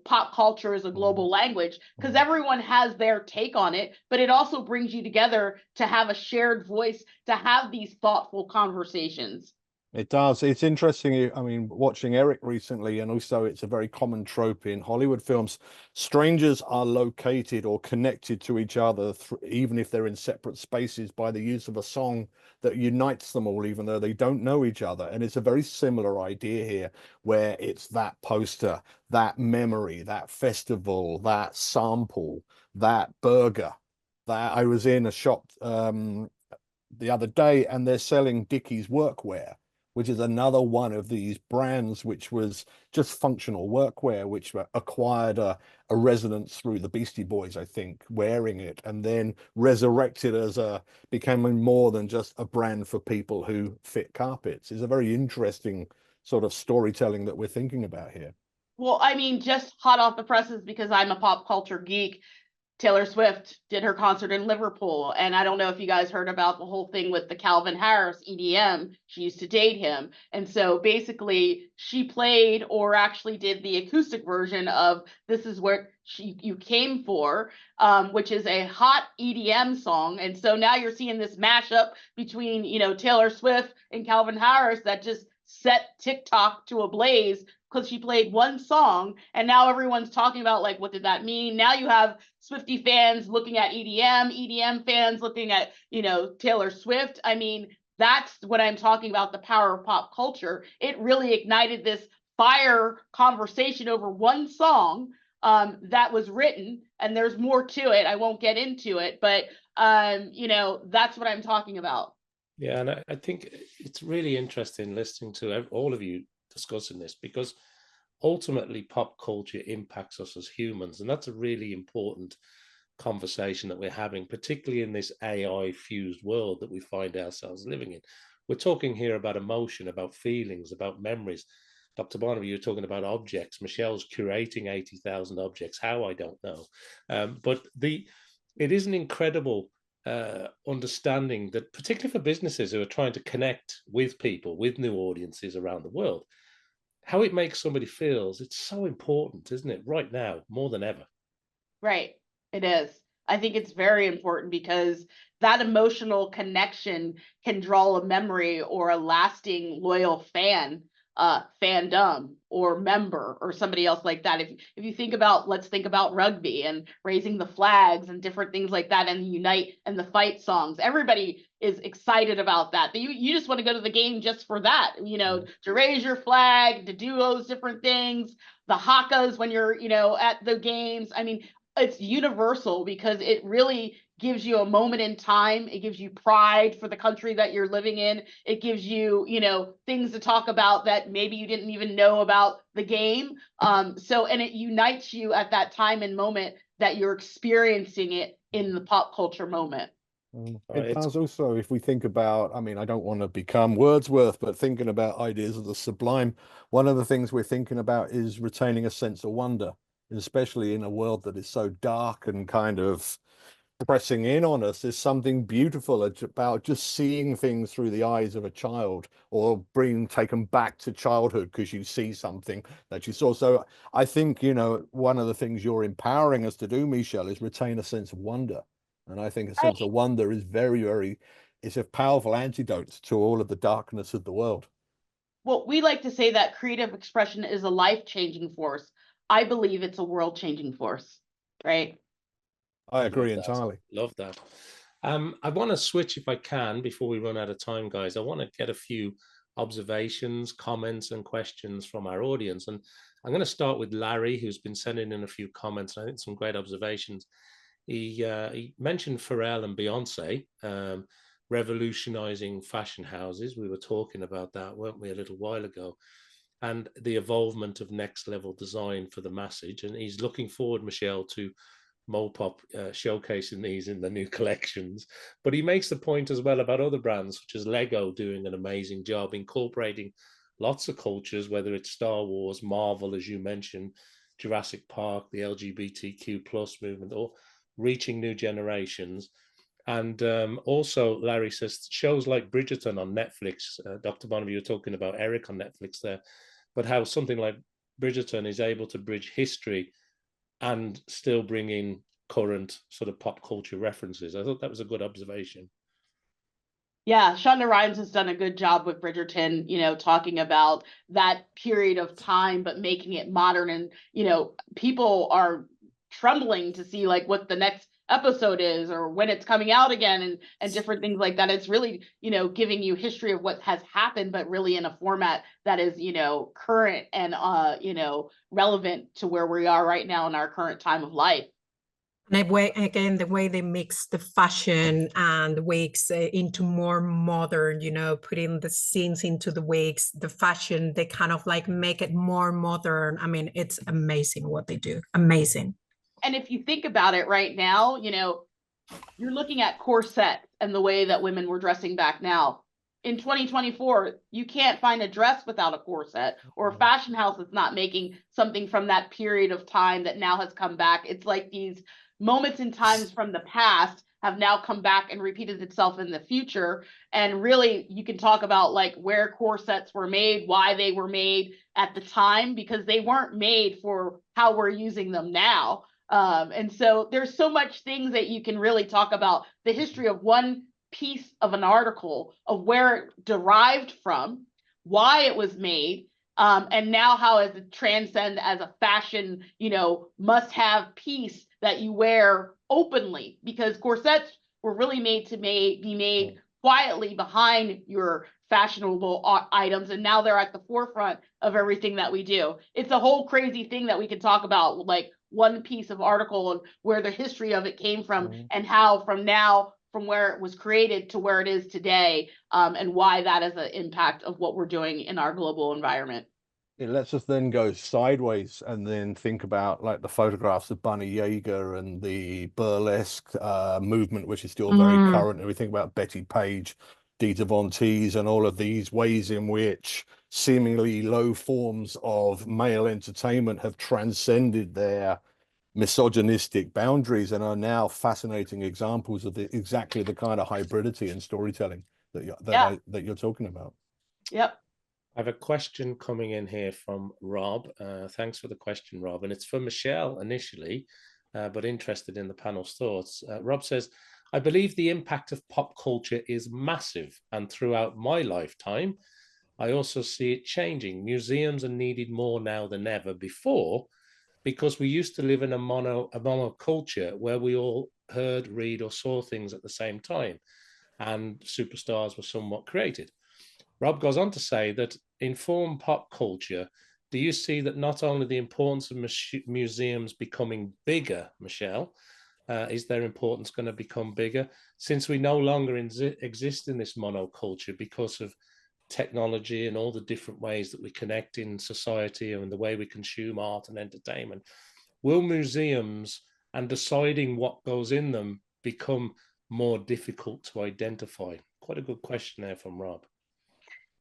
pop culture is a global language, because everyone has their take on it, but it also brings you together to have a shared voice, to have these thoughtful conversations. It does. It's interesting. I mean, watching Eric recently, and also it's a very common trope in Hollywood films. Strangers are located or connected to each other, even if they're in separate spaces, by the use of a song that unites them all, even though they don't know each other. And it's a very similar idea here, where it's that poster, that memory, that festival, that sample, that burger. That I was in a shop the other day, and they're selling Dickies workwear, which is another one of these brands which was just functional workwear, which acquired a resonance through the Beastie Boys, I think, wearing it, and then resurrected as becoming more than just a brand for people who fit carpets. It's a very interesting sort of storytelling that we're thinking about here. Well, I mean, just hot off the presses, because I'm a pop culture geek, Taylor Swift did her concert in Liverpool. And I don't know if you guys heard about the whole thing with the Calvin Harris EDM. She used to date him. And so basically she played, or actually did, the acoustic version of This Is What You Came For, which is a hot EDM song. And so now you're seeing this mashup between, Taylor Swift and Calvin Harris that just set TikTok to a blaze, because she played one song, and now everyone's talking about, like, what did that mean? Now you have Swiftie fans looking at EDM fans looking at, Taylor Swift. I mean, that's what I'm talking about, the power of pop culture. It really ignited this fire conversation over one song that was written, and there's more to it. I won't get into it, but, that's what I'm talking about. Yeah, and I think it's really interesting listening to all of you discussing this, because ultimately pop culture impacts us as humans, and that's a really important conversation that we're having, particularly in this AI fused world that we find ourselves living in. We're talking here about emotion, about feelings, about memories. Dr. Barnaby, you're talking about objects. Michelle's curating 80,000 objects. How, I don't know. But it is an incredible understanding that, particularly for businesses who are trying to connect with people, with new audiences around the world, how it makes somebody feels. It's so important, isn't it? Right now, more than ever. Right. It is. I think it's very important, because that emotional connection can draw a memory or a lasting loyal fandom or member or somebody else like that. If you think about, let's think about rugby and raising the flags and different things like that, and Unite and the fight songs. Everybody is excited about that. You just want to go to the game just for that, to raise your flag, to do those different things, the hakas when you're, at the games. I mean, it's universal, because it really gives you a moment in time. It gives you pride for the country that you're living in. It gives you, things to talk about that maybe you didn't even know about the game. And it unites you at that time and moment that you're experiencing it in the pop culture moment. It does also, if we think about, I mean, I don't want to become Wordsworth, but thinking about ideas of the sublime, one of the things we're thinking about is retaining a sense of wonder. especially in a world that is so dark and kind of pressing in on us. There's something beautiful about just seeing things through the eyes of a child, or being taken back to childhood because you see something that you saw. So I think, you know, one of the things you're empowering us to do, Michele, is retain a sense of wonder. And I think a sense of wonder is it's a powerful antidote to all of the darkness of the world. Well, we like to say that creative expression is a life-changing force. I believe it's a world-changing force, right? I agree entirely. Love that. I want to switch, if I can, before we run out of time, guys. I want to get a few observations, comments, and questions from our audience. And I'm going to start with Larry, who's been sending in a few comments. I think some great observations. He mentioned Pharrell and Beyonce revolutionizing fashion houses. We were talking about that, weren't we, a little while ago? And the evolvement of next level design for the message. And he's looking forward, Michele, to MoPop showcasing these in the new collections. But he makes the point as well about other brands such as Lego doing an amazing job incorporating lots of cultures, whether it's Star Wars, Marvel, as you mentioned, Jurassic Park, the LGBTQ plus movement, or reaching new generations. And also, Larry says shows like Bridgerton on Netflix. Dr. Barnaby, you were talking about Eric on Netflix there, but how something like Bridgerton is able to bridge history and still bring in current sort of pop culture references. I thought that was a good observation. Yeah, Shonda Rhimes has done a good job with Bridgerton, you know, talking about that period of time, but making it modern. And, you know, people are trembling to see like what the next episode is or when it's coming out again and different things like that. It's really, you know, giving you history of what has happened, but really in a format that is, you know, current and, you know, relevant to where we are right now in our current time of life. And again, the way they mix the fashion and the wigs into more modern, you know, putting the scenes into the wigs, the fashion, they kind of like make it more modern. I mean, it's amazing what they do. Amazing. And if you think about it right now, you know, you're looking at corsets and the way that women were dressing back now. In 2024, you can't find a dress without a corset, or a fashion house that's not making something from that period of time that now has come back. It's like these moments in times from the past have now come back and repeated itself in the future. And really, you can talk about like where corsets were made, why they were made at the time, because they weren't made for how we're using them now. And so there's so much things that you can really talk about the history of one piece of an article, of where it derived from, why it was made, and now how it transcend as a fashion, you know, must-have piece that you wear openly, because corsets were really made to be made quietly behind your fashionable items, and now they're at the forefront of everything that we do. It's a whole crazy thing that we can talk about, like one piece of article and where the history of it came from, and how from where it was created to where it is today, and why that is an impact of what we're doing in our global environment. It lets us then go sideways and then think about like the photographs of Bunny Yeager and the burlesque movement, which is still very current. And we think about Betty Page, Dita Von Teese, and all of these ways in which seemingly low forms of male entertainment have transcended their misogynistic boundaries and are now fascinating examples of exactly the kind of hybridity and storytelling that you're talking about. Yep. I have a question coming in here from Rob. Thanks for the question, Rob. And it's for Michele initially, but interested in the panel's thoughts. Rob says, I believe the impact of pop culture is massive, and throughout my lifetime, I also see it changing. Museums are needed more now than ever before, because we used to live in a monoculture where we all heard, read, or saw things at the same time, and superstars were somewhat created. Rob goes on to say that in form pop culture, do you see that not only the importance of museums becoming bigger, Michele, is their importance going to become bigger since we no longer exist in this monoculture because of technology and all the different ways that we connect in society and the way we consume art and entertainment? Will museums and deciding what goes in them become more difficult to identify? Quite a good question there from Rob.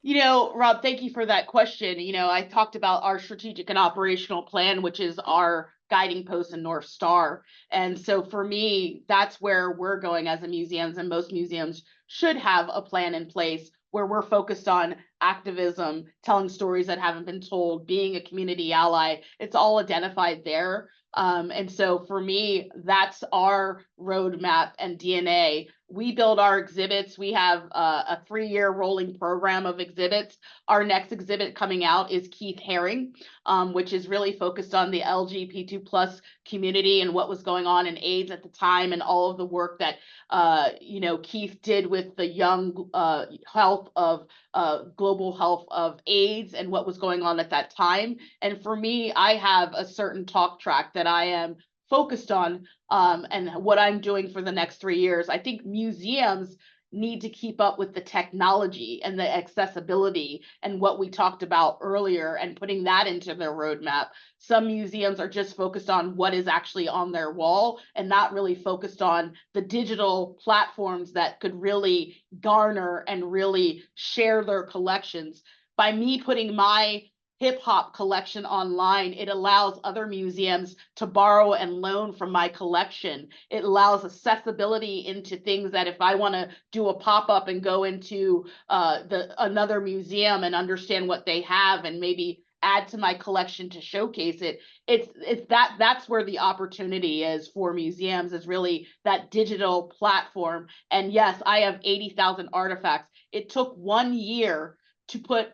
Rob, thank you for that question. I talked about our strategic and operational plan, which is our guiding post and North Star. And so for me, that's where we're going as a museums, and most museums should have a plan in place where we're focused on activism, telling stories that haven't been told, being a community ally. It's all identified there. And so for me, that's our roadmap and DNA. We build our exhibits. We have a 3-year rolling program of exhibits. Our next exhibit coming out is Keith Haring, which is really focused on the LGBT plus community and what was going on in AIDS at the time, and all of the work that Keith did with the young health of global health of AIDS and what was going on at that time. And for me, I have a certain talk track that I am focused on, and what I'm doing for the next 3 years. I think museums need to keep up with the technology and the accessibility and what we talked about earlier, and putting that into their roadmap. Some museums are just focused on what is actually on their wall and not really focused on the digital platforms that could really garner and really share their collections. By me putting my hip hop collection online, it allows other museums to borrow and loan from my collection. It allows accessibility into things that if I want to do a pop-up and go into another museum and understand what they have and maybe add to my collection to showcase it, that's where the opportunity is for museums, is really that digital platform. And yes, I have 80,000 artifacts. It took 1 year to put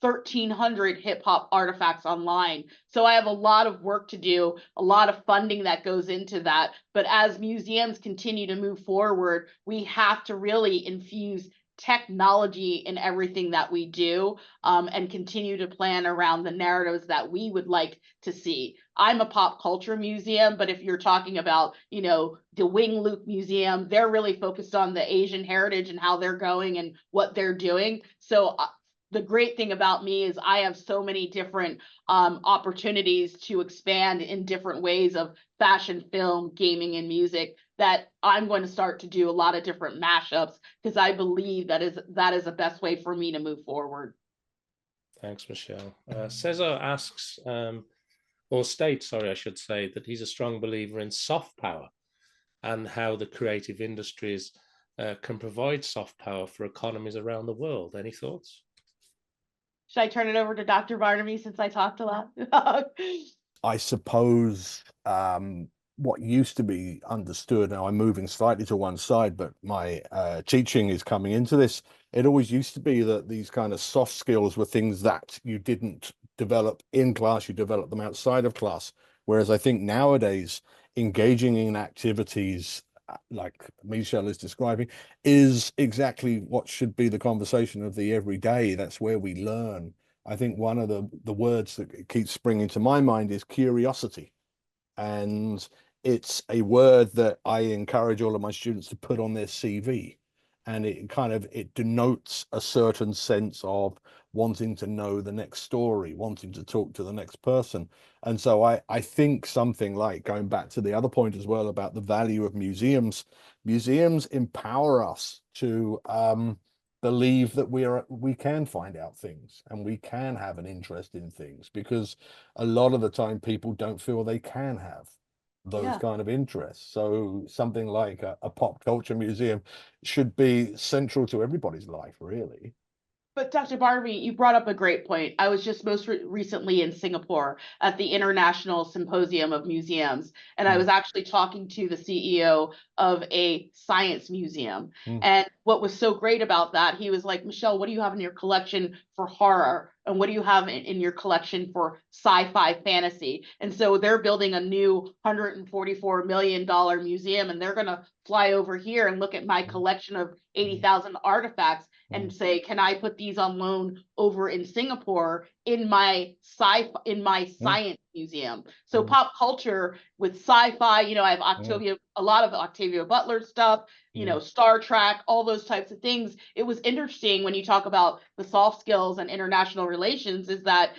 1,300 hip hop artifacts online. So I have a lot of work to do, a lot of funding that goes into that. But as museums continue to move forward, we have to really infuse technology in everything that we do, and continue to plan around the narratives that we would like to see. I'm a pop culture museum, but if you're talking about, the Wing Luke Museum, they're really focused on the Asian heritage and how they're going and what they're doing. So the great thing about me is I have so many different opportunities to expand in different ways of fashion, film, gaming, and music, that I'm going to start to do a lot of different mashups, because I believe that is the best way for me to move forward. Thanks, Michele. Cesar asks, or states, sorry, I should say, that he's a strong believer in soft power and how the creative industries can provide soft power for economies around the world. Any thoughts? Should I turn it over to Dr. Barnaby, since I talked a lot? I suppose what used to be understood, now I'm moving slightly to one side, but my teaching is coming into this. It always used to be that these kind of soft skills were things that you didn't develop in class, you develop them outside of class. Whereas I think nowadays, engaging in activities like Michele is describing is exactly what should be the conversation of the everyday. That's where we learn. I think one of the words that keeps springing to my mind is curiosity. And it's a word that I encourage all of my students to put on their CV. And it denotes a certain sense of wanting to know the next story, wanting to talk to the next person. And so I think something like, going back to the other point as well about the value of museums empower us to believe that we can find out things and we can have an interest in things, because a lot of the time people don't feel they can have those kind of interests. So something like a pop culture museum should be central to everybody's life, really. But Dr. Barnaby, you brought up a great point. I was just most recently in Singapore at the International Symposium of Museums, and I was actually talking to the CEO of a science museum. And what was so great about that, he was like, Michele, what do you have in your collection for horror? And what do you have in your collection for sci-fi fantasy? And so they're building a new $144 million museum, and they're going to fly over here and look at my collection of 80,000 artifacts and say, can I put these on loan over in Singapore in my science museum? So pop culture with sci-fi, I have a lot of Octavia Butler stuff, Star Trek, all those types of things. It was interesting when you talk about the soft skills and international relations, is that,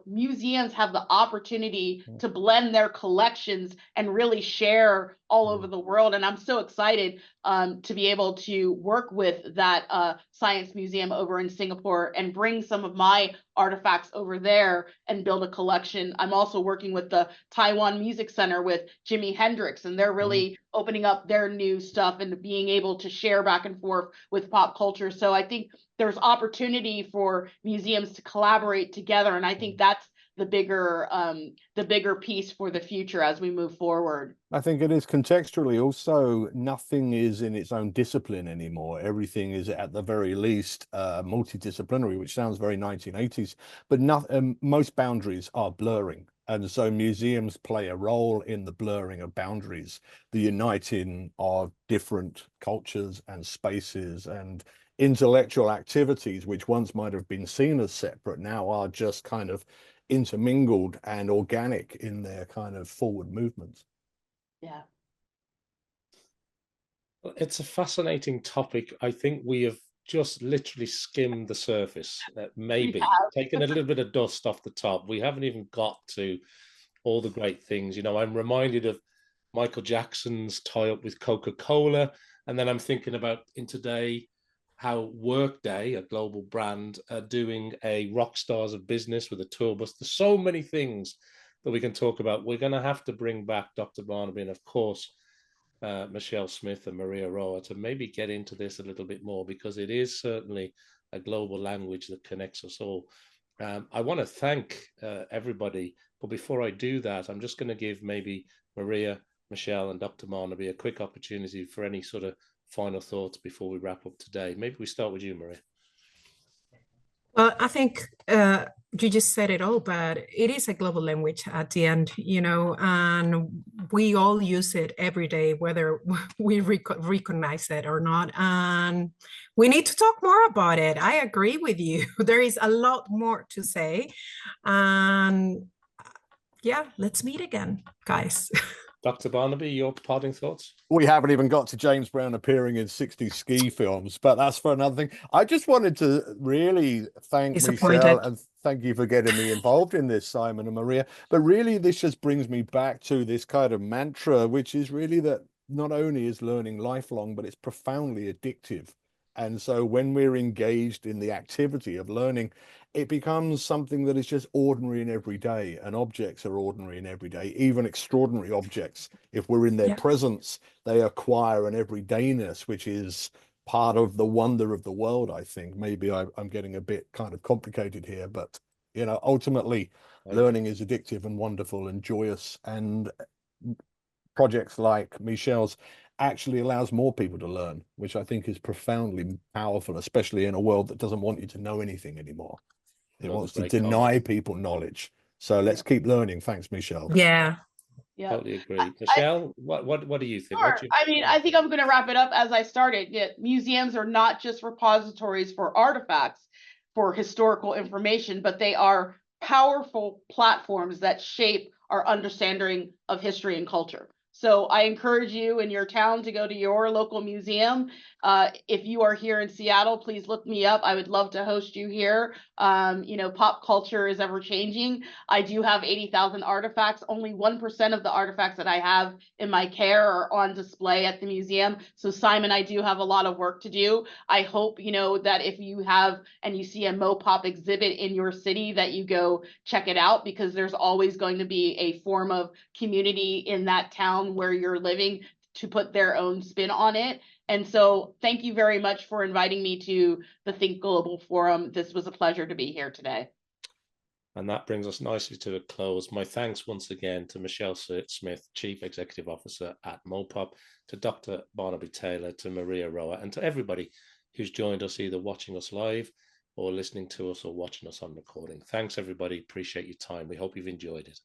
museums have the opportunity to blend their collections and really share all over the world. And I'm so excited to be able to work with that science museum over in Singapore and bring some of my artifacts over there and build a collection. I'm also working with the Taiwan Music Center with Jimi Hendrix, and they're really opening up their new stuff and being able to share back and forth with pop culture. So I think there's opportunity for museums to collaborate together, and I think that's the bigger piece for the future as we move forward. I think it is contextually also, nothing is in its own discipline anymore. Everything is at the very least multidisciplinary, which sounds very 1980s, but most boundaries are blurring. And so museums play a role in the blurring of boundaries, the uniting of different cultures and spaces and intellectual activities, which once might have been seen as separate, now are just kind of intermingled and organic in their kind of forward movements. Yeah. It's a fascinating topic. I think we have just literally skimmed the surface, maybe taken a little bit of dust off the top. We haven't even got to all the great things. You know, I'm reminded of Michael Jackson's tie-up with Coca-Cola, and then I'm thinking about in today how Workday, a global brand, are doing a Rock Stars of Business with a tour bus. There's so many things that we can talk about. We're going to have to bring back Dr. Barnaby and, of course, Michele Smith and María Roa to maybe get into this a little bit more, because it is certainly a global language that connects us all. I want to thank everybody, but before I do that, I'm just going to give maybe María, Michele and Dr. Barnaby a quick opportunity for any sort of final thoughts before we wrap up today. Maybe we start with you, María. Well, I think you just said it all, but it is a global language at the end, you know, and we all use it every day, whether we recognize it or not. And we need to talk more about it. I agree with you. There is a lot more to say. And yeah, let's meet again, guys. Dr. Barnaby, your parting thoughts? We haven't even got to James Brown appearing in 60s ski films, but that's for another thing. I just wanted to really thank Michele, and thank you for getting me involved in this, Simon and María. But really, this just brings me back to this kind of mantra, which is really that not only is learning lifelong, but it's profoundly addictive. And so when we're engaged in the activity of learning, it becomes something that is just ordinary and everyday, and objects are ordinary and everyday, even extraordinary objects. If we're in their presence, they acquire an everydayness, which is part of the wonder of the world, I think. Maybe I'm getting a bit kind of complicated here, but, you know, ultimately, learning is addictive and wonderful and joyous, and projects like Michele's actually allows more people to learn, which I think is profoundly powerful, especially in a world that doesn't want you to know anything anymore. It wants to deny people knowledge. So let's keep learning. Thanks, Michele. Yeah. Totally agree. Michele, what do you think? Sure. I mean, I think I'm going to wrap it up as I started. Museums are not just repositories for artifacts, for historical information, but they are powerful platforms that shape our understanding of history and culture. So I encourage you in your town to go to your local museum. If you are here in Seattle, please look me up. I would love to host you here. You know, pop culture is ever changing. I do have 80,000 artifacts. Only 1% of the artifacts that I have in my care are on display at the museum. So Simon, I do have a lot of work to do. I hope, you know, that if you have and you see a MoPop exhibit in your city, that you go check it out, because there's always going to be a form of community in that town where you're living to put their own spin on it. And so thank you very much for inviting me to the Think Global Forum. This was a pleasure to be here today. And that brings us nicely to a close. My thanks once again to Michele Smith, Chief Executive Officer at MoPop, to Dr. Barnaby Taylor, to María Roa, and to everybody who's joined us, either watching us live or listening to us or watching us on recording. Thanks, everybody. Appreciate your time. We hope you've enjoyed it.